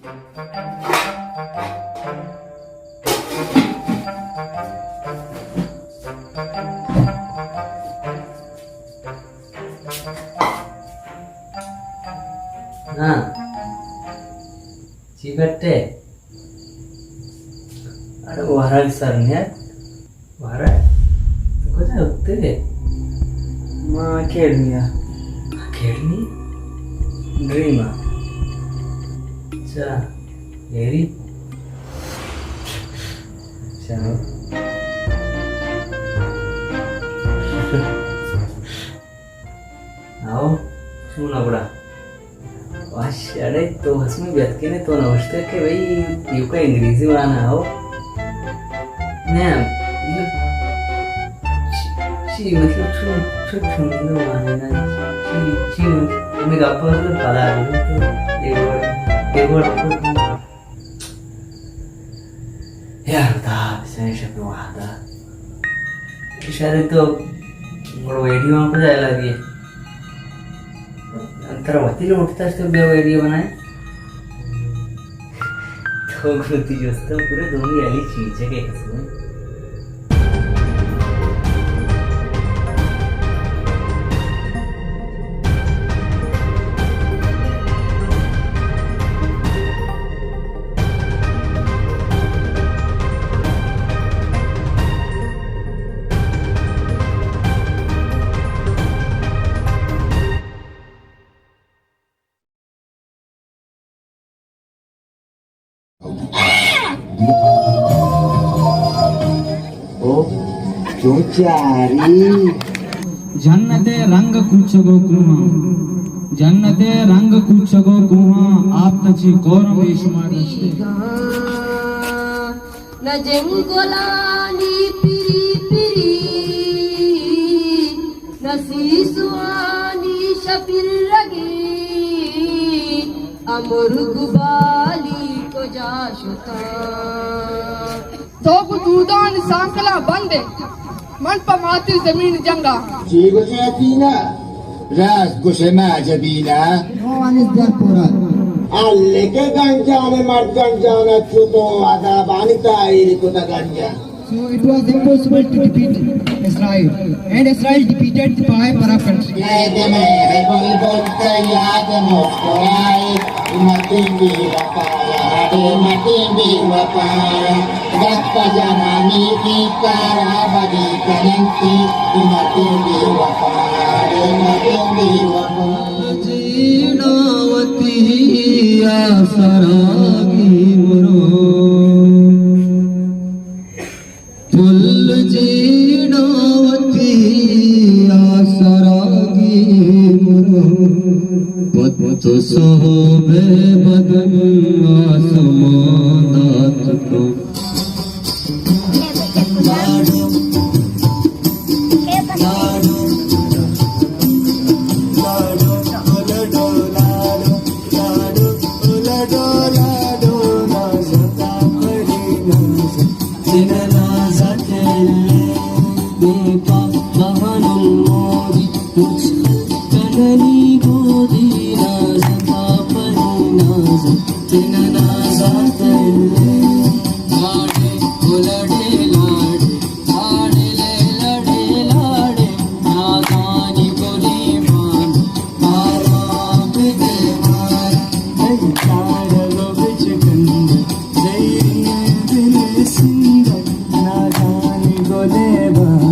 చీకట్టే అరే వారాలు సార్ వారా కొంచెం వస్తే మా అకాడమీయా అకాడమీ డ్రీమా अच्छा मेरी चलो आओ सुना बड़ा अरे तो हंसने व्यक्त के ने तो नमस्ते के भाई यू का अंग्रेजी में आना आओ ना ची मतलब छो छुंदो आने ना ची मैं गापा मतलब पला रही तो एक बार यार था बिचारे शब्द वहाँ था शायद तो वीडियो में कुछ अलग है अंतर वती जो उठता है तो क्या वीडियो बनाए तो गुत्ती जो तो पूरे दोनों वाली चीज़ है क्या इसमें जन्नते रंग कुचगो कुहा जन्नते रंग कुचगो कुहा आप तची गौरव इस्मारसे न जंगलानी पिरी पिरी न सीसुआनी शफिर रगे अमर गुबाली को जाशुता तो दूदान सांकला बंदे मन पमाती जमीन जंगा चीगो जातीना राज गुशमा जबीना Wanis दरपुरात alle ke ganjane mart ganjana chuto ada banita iri kota ganja so it was impossible to defeat Israel and Israel defeated the para country yade me rebel bolta yad moskorai matin bi rapaya ade matin bi rapaya gatta janani ki kara badi kananti matin bi rapaya ade matin bi rapaya जीनावती आसरागी मुरो तुल जीनावती आसरागी मुरो पत सोबे बदन आसमानात को गोले बा